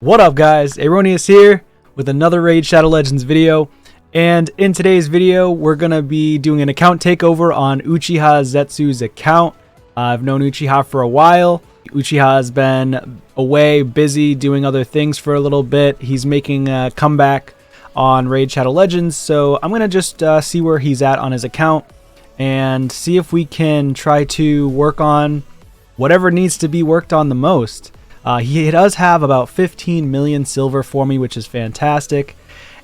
What up guys, Aroneous here with another Raid Shadow Legends video, and in today's video we're gonna be doing an account takeover on Uchiha Zetsu's account. I've known Uchiha for a while. Uchiha has been away, busy doing other things for a little bit. He's making a comeback on Raid Shadow Legends, so I'm gonna just see where he's at on his account and see if we can try to work on whatever needs to be worked on the most. He does have about 15 million silver for me, which is fantastic.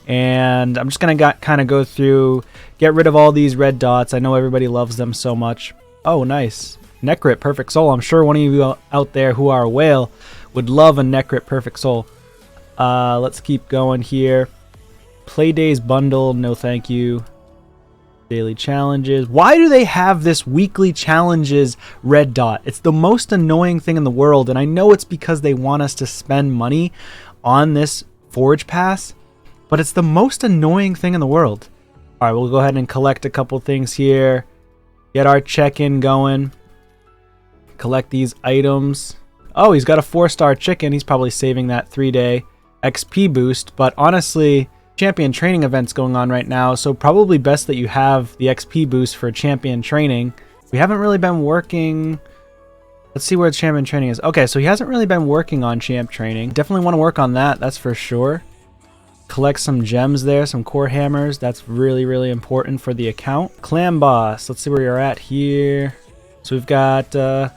And I'm just going to kind of go through, get rid of all these red dots. I know everybody loves them so much. Oh, nice. Necrit Perfect Soul. I'm sure one of you out there who are a whale would love a Necrit Perfect Soul. Let's keep going here. Playdays bundle. No, thank you. Daily challenges. Why do they have this weekly challenges red dot? It's the most annoying thing in the world, and I know it's because they want us to spend money on this forge pass, but it's the most annoying thing in the world. All right, we'll go ahead and collect a couple things here, get our check-in going, collect these items. Oh, he's got a 4-star chicken. He's probably saving that 3-day XP boost, but honestly, champion training events going on right now, so probably best that you have the XP boost for champion training. We haven't really been working. Let's see where champion training is. Okay, so he hasn't really been working on champ training. Definitely want to work on that, that's for sure. Collect some gems there, some core hammers. That's really important for the account. Clan boss, let's see where you're at here. So we've got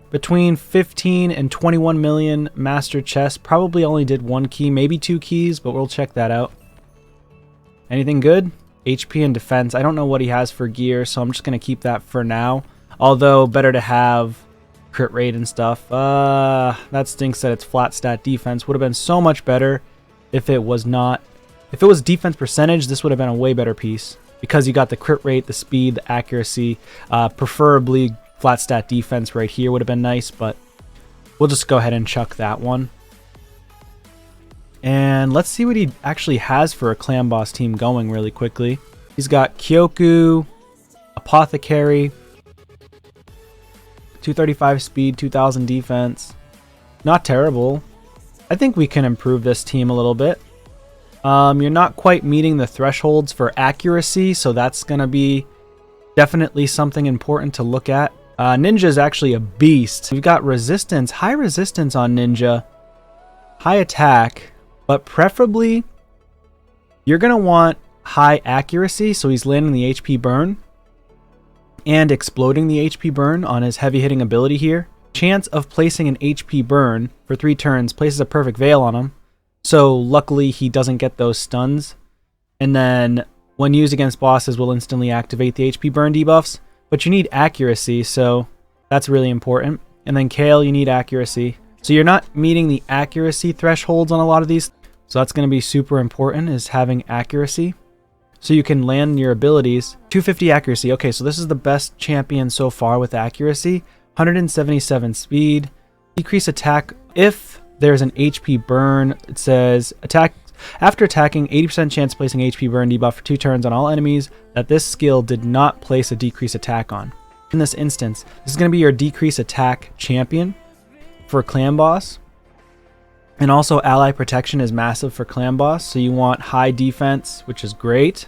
between 15 and 21 million master chest. Probably only did 1 key, maybe 2 keys, but we'll check that out. Anything good? HP and defense. I don't know what he has for gear, so I'm just going to keep that for now. Although, better to have crit rate and stuff. That stinks that it's flat stat defense. Would have been so much better if it was not. If it was defense percentage, this would have been a way better piece. Because you got the crit rate, the speed, the accuracy, preferably flat stat defense right here would have been nice, but we'll just go ahead and chuck that one. And let's see what he actually has for a clan boss team going really quickly. He's got Kyoku, Apothecary, 235 speed, 2000 defense. Not terrible. I think we can improve this team a little bit. You're not quite meeting the thresholds for accuracy, so that's going to be definitely something important to look at. Ninja is actually a beast. We've got resistance, high resistance on Ninja, high attack, but preferably you're going to want high accuracy, so he's landing the HP burn and exploding the HP burn on his heavy hitting ability here. Chance of placing an HP burn for 3 turns places a perfect veil on him, so luckily he doesn't get those stuns. And then when used against bosses will instantly activate the HP burn debuffs. But you need accuracy, so that's really important. And then Kale, you need accuracy. So you're not meeting the accuracy thresholds on a lot of these. So that's going to be super important, is having accuracy. So you can land your abilities. 250 accuracy. Okay, so this is the best champion so far with accuracy. 177 speed. Decrease attack. If there's an HP burn, it says attack. After attacking, 80% chance of placing HP burn debuff for 2 turns on all enemies that this skill did not place a decrease attack on. In this instance, this is going to be your decrease attack champion for clan boss. And also ally protection is massive for clan boss, so you want high defense, which is great.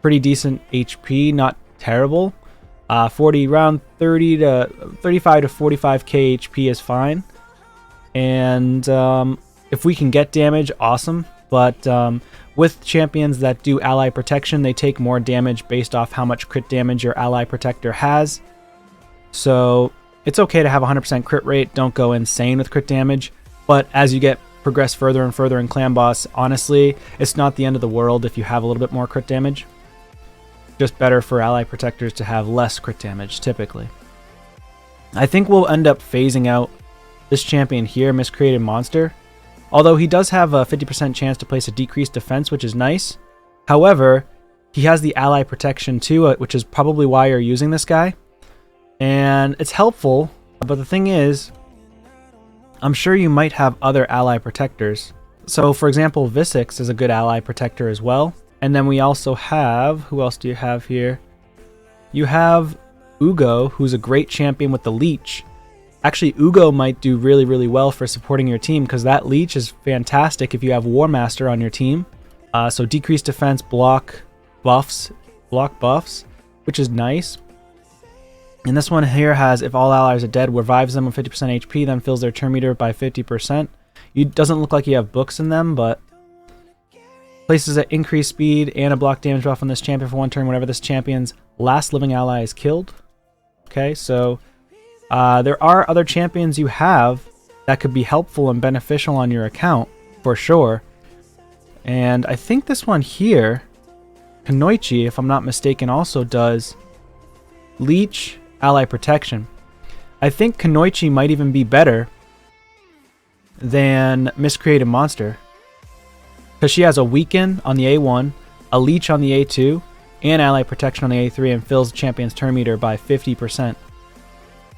Pretty decent HP, not terrible. 40 around 30 to 35 to 45k HP is fine. And if we can get damage, awesome. But with champions that do ally protection, they take more damage based off how much crit damage your ally protector has. So it's okay to have 100% crit rate. Don't go insane with crit damage. But as you progress further and further in clan boss, honestly, it's not the end of the world if you have a little bit more crit damage. Just better for ally protectors to have less crit damage, typically. I think we'll end up phasing out this champion here, Miscreated Monster. Although he does have a 50% chance to place a decreased defense, which is nice. However, he has the ally protection too, which is probably why you're using this guy. And it's helpful, but the thing is, I'm sure you might have other ally protectors. So for example, Visix is a good ally protector as well. And then we also have, who else do you have here? You have Ugo, who's a great champion with the leech. Actually, Ugo might do really, really well for supporting your team because that leech is fantastic if you have War Master on your team. So decreased defense, block buffs, which is nice. And this one here has, if all allies are dead, revives them with 50% HP, then fills their turn meter by 50%. It doesn't look like you have books in them, but places an increased speed and a block damage buff on this champion for 1 turn whenever this champion's last living ally is killed. Okay, so there are other champions you have that could be helpful and beneficial on your account, for sure. And I think this one here, Kunoichi, if I'm not mistaken, also does Leech, Ally Protection. I think Kunoichi might even be better than Miscreated Monster, because she has a Weaken on the A1, a Leech on the A2, and Ally Protection on the A3, and fills the champion's turn meter by 50%.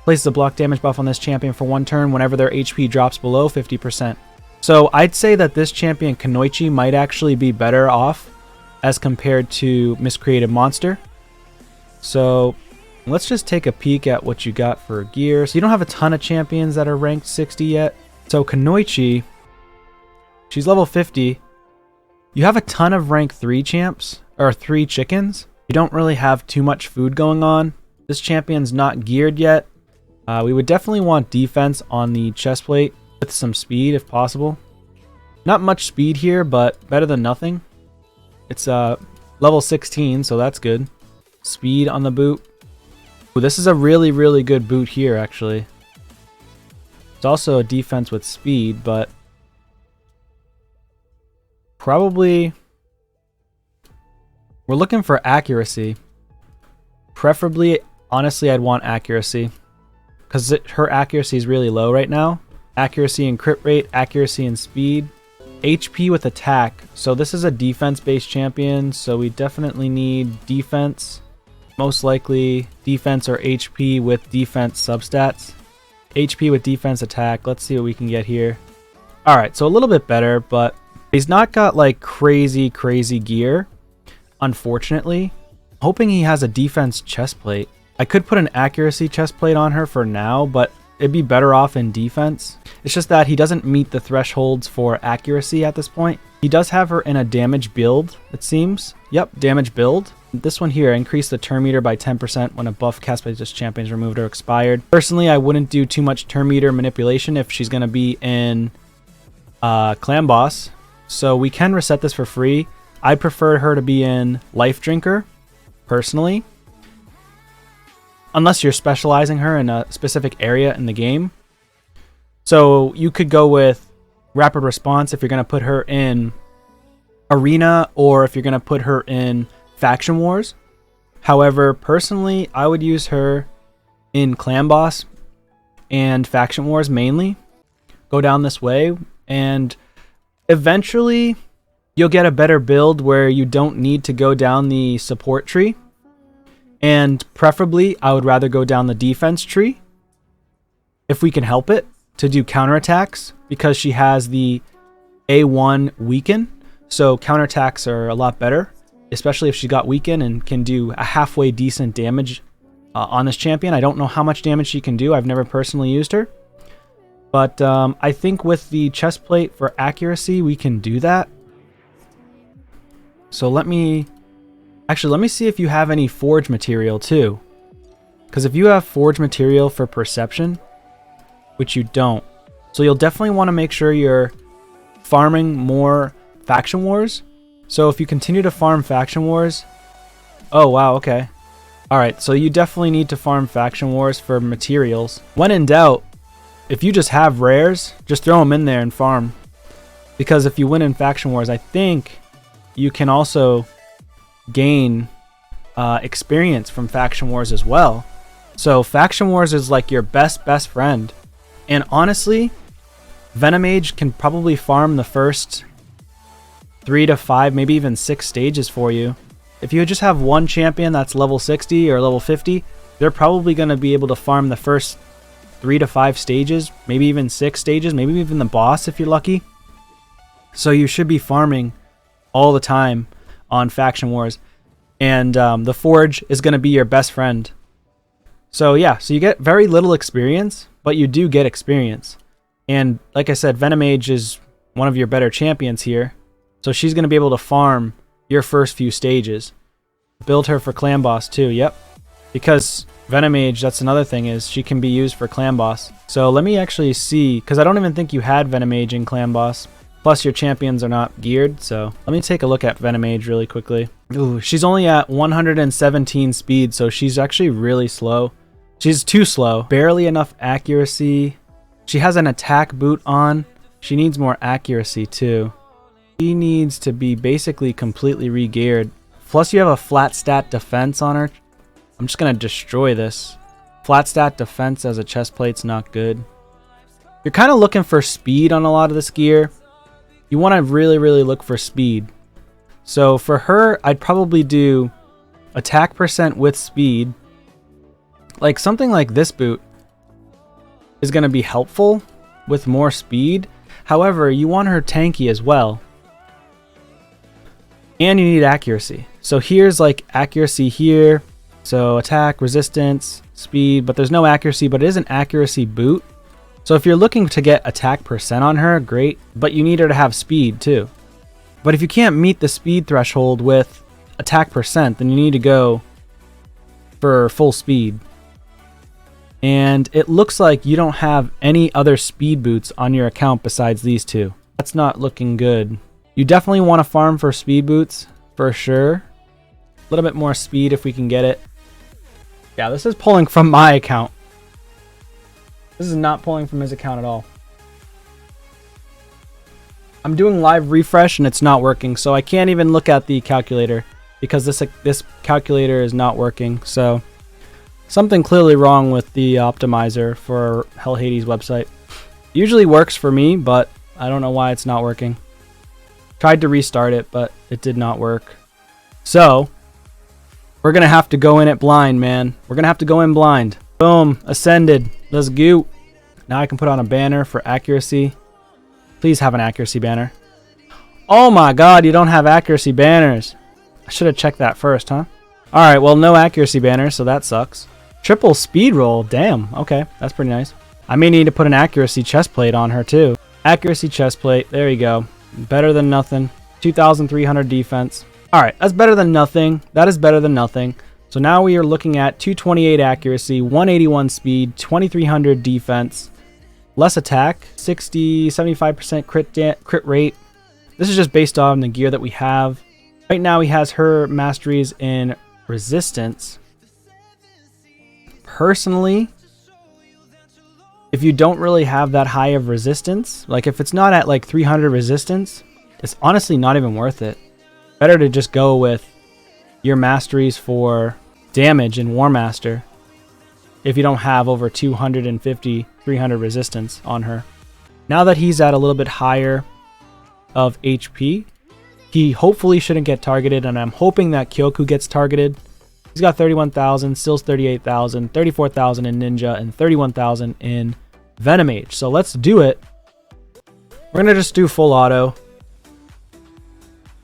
Places a block damage buff on this champion for 1 turn whenever their HP drops below 50%. So I'd say that this champion Kunoichi might actually be better off as compared to Miscreated Monster. So let's just take a peek at what you got for gear. So you don't have a ton of champions that are ranked 60 yet. So Kunoichi, she's level 50. You have a ton of rank 3 champs, or 3 chickens. You don't really have too much food going on. This champion's not geared yet. We would definitely want defense on the chest plate with some speed if possible. Not much speed here, but better than nothing. It's level 16, so that's good. Speed on the boot. Ooh, this is a really, really good boot here, actually. It's also a defense with speed, but probably we're looking for accuracy. Preferably, honestly, I'd want accuracy because her accuracy is really low right now. Accuracy and crit rate, accuracy and speed. HP with attack. So this is a defense-based champion, so we definitely need defense. Most likely defense or HP with defense substats. HP with defense attack. Let's see what we can get here. Alright, so a little bit better, but he's not got like crazy gear, unfortunately. Hoping he has a defense chest plate. I could put an accuracy chest plate on her for now, but it'd be better off in defense. It's just that he doesn't meet the thresholds for accuracy at this point. He does have her in a damage build, it seems. Yep, damage build. This one here, increase the turn meter by 10% when a buff cast by this champion is removed or expired. Personally, I wouldn't do too much turn meter manipulation if she's going to be in Clan Boss. So we can reset this for free. I prefer her to be in Life Drinker, personally. Unless you're specializing her in a specific area in the game. So you could go with Rapid Response if you're going to put her in Arena, or if you're going to put her in Faction Wars. However, personally, I would use her in Clan Boss and Faction Wars mainly. Go down this way, and eventually you'll get a better build where you don't need to go down the support tree. And preferably, I would rather go down the defense tree, if we can help it, to do counterattacks, because she has the A1 Weaken. So counterattacks are a lot better, especially if she got Weaken and can do a halfway decent damage on this champion. I don't know how much damage she can do. I've never personally used her. But I think with the chest plate for accuracy, we can do that. So let me see if you have any forge material too. Because if you have forge material for perception, which you don't, so you'll definitely want to make sure you're farming more Faction Wars. So if you continue to farm Faction Wars... Oh, wow, okay. Alright, so you definitely need to farm Faction Wars for materials. When in doubt, if you just have rares, just throw them in there and farm. Because if you win in Faction Wars, I think you can also gain experience from Faction Wars as well. So Faction Wars is like your best friend. And honestly, Venomage can probably farm the first 3 to 5, maybe even 6 stages for you. If you just have one champion that's level 60 or level 50, they're probably going to be able to farm the first 3 to 5 stages, maybe even 6 stages, maybe even the boss if you're lucky. So you should be farming all the time on Faction Wars. And the Forge is going to be your best friend. So yeah, so you get very little experience, but you do get experience. And like I said, Venomage is one of your better champions here. So she's going to be able to farm your first few stages. Build her for clan boss too, yep. Because Venomage, that's another thing, is she can be used for clan boss. So let me actually see, because I don't even think you had Venomage in clan boss. Plus your champions are not geared, so let me take a look at Venomage really quickly. Ooh, she's only at 117 speed, so she's actually really slow. She's too slow. Barely enough accuracy. She has an attack boot on. She needs more accuracy too. She needs to be basically completely re-geared. Plus you have a flat stat defense on her. I'm just going to destroy this. Flat stat defense as a chest plate's not good. You're kind of looking for speed on a lot of this gear. You want to really, really look for speed. So for her, I'd probably do attack percent with speed. Like something like this boot is going to be helpful with more speed. However, you want her tanky as well. And you need accuracy. So here's like accuracy here. So attack, resistance, speed, but there's no accuracy, but it is an accuracy boot. So if you're looking to get attack percent on her, great, but you need her to have speed too. But if you can't meet the speed threshold with attack percent, then you need to go for full speed. And it looks like you don't have any other speed boots on your account besides these two. That's not looking good. You definitely want to farm for speed boots, for sure. A little bit more speed if we can get it. Yeah, this is pulling from my account. This is not pulling from his account at all. I'm doing live refresh and it's not working, so I can't even look at the calculator because this calculator is not working. So something clearly wrong with the optimizer for Hell Hades website. Usually works for me, but I don't know why it's not working. Tried to restart it, but it did not work. So we're gonna have to go in it blind, man. We're gonna have to go in blind. Boom, ascended. Let's go. Now I can put on a banner for accuracy. Please have an accuracy banner. Oh my god, you don't have accuracy banners. I should have checked that first, huh? Alright, well, no accuracy banner, so that sucks. Triple speed roll. Damn, okay, that's pretty nice. I may need to put an accuracy chest plate on her too. Accuracy chest plate, there you go. Better than nothing. 2,300 defense. Alright, that's better than nothing. That is better than nothing. So now we are looking at 228 accuracy, 181 speed, 2,300 defense, less attack, 75% crit rate. This is just based on the gear that we have. Right now he has her masteries in resistance. Personally, if you don't really have that high of resistance, like if it's not at like 300 resistance, it's honestly not even worth it. Better to just go with your masteries for damage in War Master if you don't have over 250, 300 resistance on her. Now that he's at a little bit higher of HP, he hopefully shouldn't get targeted, and I'm hoping that Kyoku gets targeted. He's got 31,000, Still's 38,000, 34,000 in Ninja, and 31,000 in Venomage. So let's do it. We're going to just do full auto.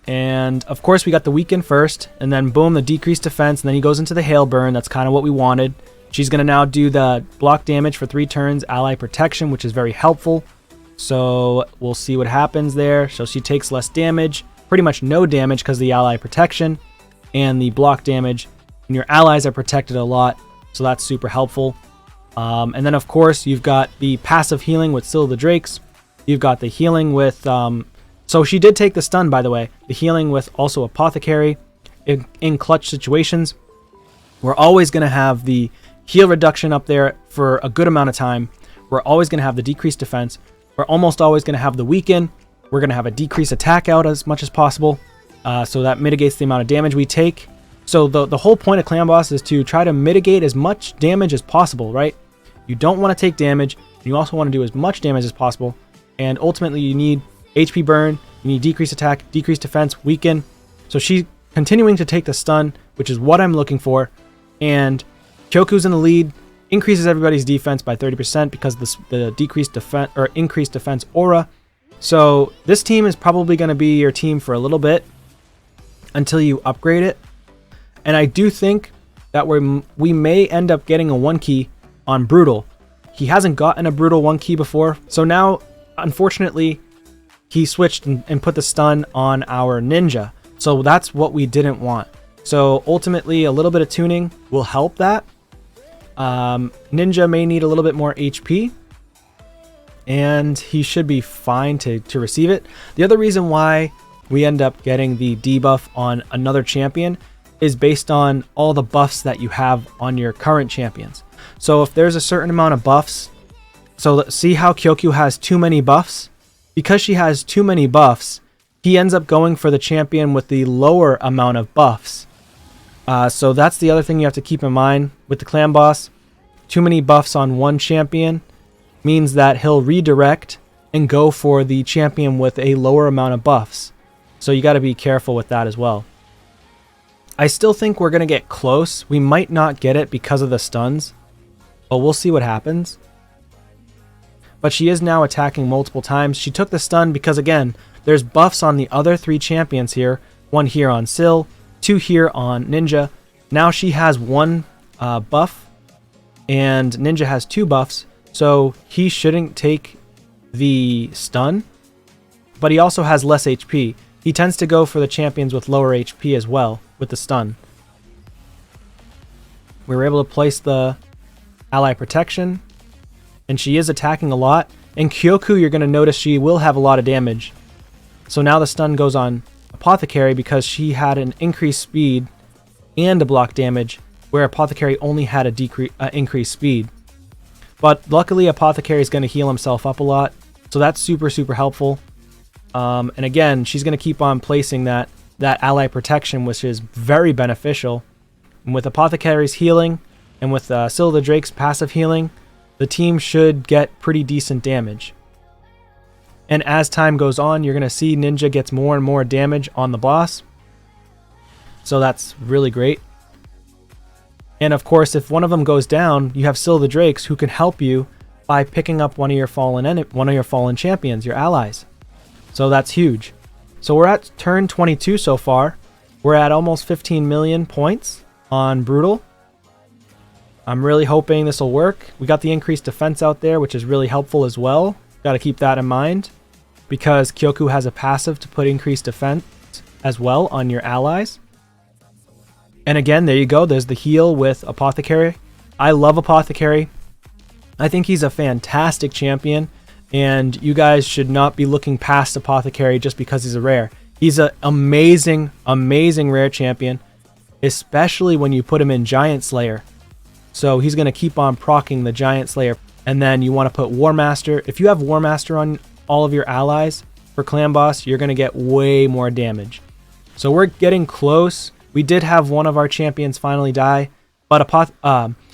And of course we got the weaken first, and then boom, the decreased defense, and then he goes into the hail burn. That's kind of what we wanted. She's going to now do the block damage for 3 turns, ally protection, which is very helpful. So we'll see what happens there. So she takes less damage, pretty much no damage because of the ally protection and the block damage, and your allies are protected a lot, so that's super helpful. And then of course you've got the passive healing with Still the Drakes. You've got the healing with so she did take the stun, by the way. The healing with also Apothecary in clutch situations. We're always going to have the heal reduction up there for a good amount of time. We're always going to have the decreased defense. We're almost always going to have the weaken. We're going to have a decreased attack out as much as possible. So that mitigates the amount of damage we take. So the whole point of Clan Boss is to try to mitigate as much damage as possible, right? You don't want to take damage. You also want to do as much damage as possible. And ultimately you need HP burn, you need decreased attack, decreased defense, weaken. So she's continuing to take the stun, which is what I'm looking for. And Kyoku's in the lead, increases everybody's defense by 30% because the decreased defense or increased defense aura. So this team is probably going to be your team for a little bit until you upgrade it. And I do think that we may end up getting a 1 key on Brutal. he hasn't gotten a brutal 1 key before. So now, unfortunately, he switched and put the stun on our ninja. So that's what we didn't want. So ultimately, a little bit of tuning will help that. Ninja may need a little bit more HP, and he should be fine to receive it. The other reason why we end up getting the debuff on another champion is based on all the buffs that you have on your current champions. So if there's a certain amount of buffs, so let's see how Kyoku has too many buffs. Because she has too many buffs, he ends up going for the champion with the lower amount of buffs. So that's the other thing you have to keep in mind with the clan boss. Too many buffs on one champion means that he'll redirect and go for the champion with a lower amount of buffs. So you got to be careful with that as well. I still think we're going to get close. We might not get it because of the stuns, but we'll see what happens. But she is now attacking multiple times. She took the stun because, again, there's buffs on the other 3 champions here. 1 here on Syl, 2 here on Ninja. Now she has 1 buff, and Ninja has 2 buffs, so he shouldn't take the stun. But he also has less HP. He tends to go for the champions with lower HP as well, with the stun. We were able to place the ally protection, and she is attacking a lot. And Kyoku, you're going to notice she will have a lot of damage. So now the stun goes on Apothecary because she had an increased speed and a block damage, where Apothecary only had a increased speed. But luckily, Apothecary is going to heal himself up a lot, so that's super, super helpful. And again, she's going to keep on placing that ally protection, which is very beneficial. And with Apothecary's healing, and with Syl the Drake's passive healing, the team should get pretty decent damage. And as time goes on, you're going to see Ninja gets more and more damage on the boss. So that's really great. And of course, if one of them goes down, you have Syl the Drakes who can help you by picking up one of your fallen champions, your allies. So that's huge. So we're at turn 22 so far. We're at almost 15 million points on Brutal. I'm really hoping this will work. We got the increased defense out there, which is really helpful as well. Got to keep that in mind, because Kyoku has a passive to put increased defense as well on your allies. And again, there you go. There's the heal with Apothecary. I love Apothecary. I think he's a fantastic champion, and you guys should not be looking past Apothecary just because he's a rare. He's an amazing, amazing rare champion, especially when you put him in Giant Slayer. So he's going to keep on proccing the Giant Slayer. And then you want to put War Master. If you have War Master on all of your allies for Clan Boss, you're going to get way more damage. So we're getting close. We did have one of our champions finally die, but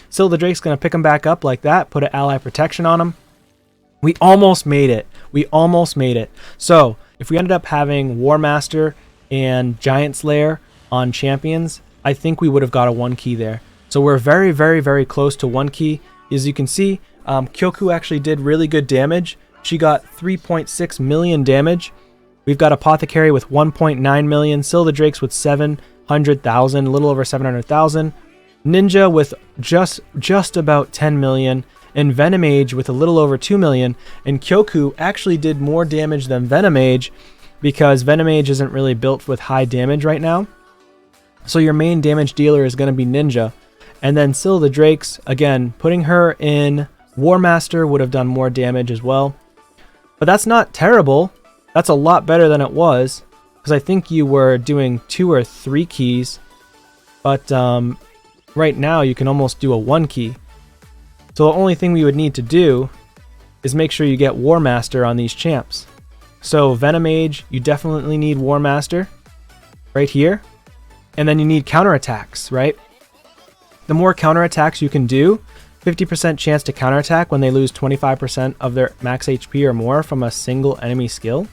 Syl the Drake's going to pick him back up like that, put an ally protection on him. We almost made it. We almost made it. So if we ended up having War Master and Giant Slayer on champions, I think we would have got a 1 key there. So we're very, very, very close to 1 key. As you can see, Kyoku actually did really good damage. She got 3.6 million damage. We've got Apothecary with 1.9 million. Syl the Drakes with 700,000, a little over 700,000. Ninja with just about 10 million. And Venomage with a little over 2 million. And Kyoku actually did more damage than Venomage, because Venomage isn't really built with high damage right now. So your main damage dealer is going to be Ninja. And then Syl the Drakes, again, putting her in War Master would have done more damage as well. But that's not terrible. That's a lot better than it was, because I think you were doing 2 or 3 keys. But right now you can almost do a 1 key. So the only thing we would need to do is make sure you get War Master on these champs. So Venomage, you definitely need War Master right here. And then you need counterattacks, right? The more counterattacks you can do, 50% chance to counterattack when they lose 25% of their max HP or more from a single enemy skill.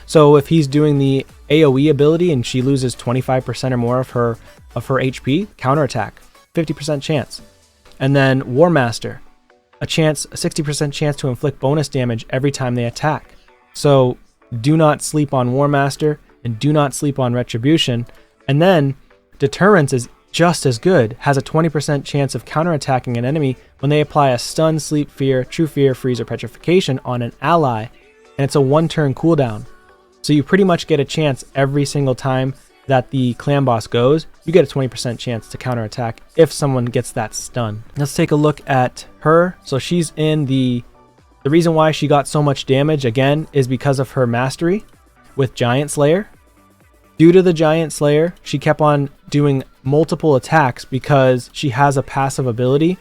So if he's doing the AoE ability and she loses 25% or more of her HP, counterattack, 50% chance. And then War Master, a 60% chance to inflict bonus damage every time they attack. So do not sleep on War Master and do not sleep on Retribution. And then Deterrence is just as good, has a 20% chance of counterattacking an enemy when they apply a stun, sleep, fear, true fear, freeze, or petrification on an ally, and it's a 1-turn cooldown. So you pretty much get a chance every single time that the clan boss goes, you get a 20% chance to counterattack if someone gets that stun. Let's take a look at her. So she's in the reason why she got so much damage, again, is because of her mastery with Giant Slayer. Due to the Giant Slayer, she kept on doing multiple attacks because she has a passive ability,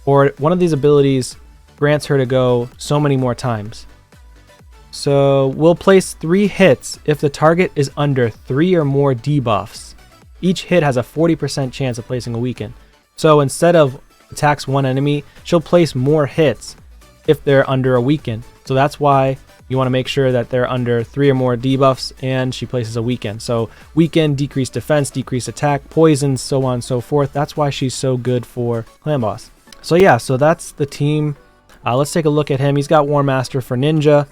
or one of these abilities grants her to go so many more times. So we'll place 3 hits if the target is under 3 or more debuffs. Each hit has a 40% chance of placing a weaken. So instead of attacks one enemy, she'll place more hits if they're under a weaken. So that's why you want to make sure that they're under 3 or more debuffs, and she places a weaken. So weaken, decreased defense, decreased attack, poison, so on and so forth. That's why she's so good for clan boss. So yeah, so that's the team. Let's take a look at him. He's got War Master for Ninja.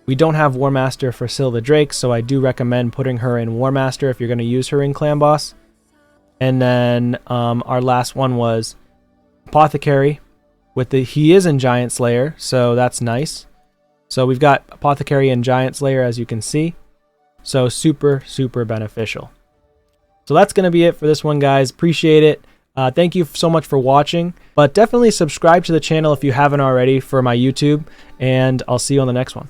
We don't have War Master for Syl the Drake, so I do recommend putting her in War Master if you're going to use her in clan boss. And then our last one was Apothecary. He is in Giant Slayer, so that's nice. So we've got Apothecary and Giant Slayer, as you can see. So super, super beneficial. So that's going to be it for this one, guys. Appreciate it. Thank you so much for watching. But definitely subscribe to the channel if you haven't already for my YouTube. And I'll see you on the next one.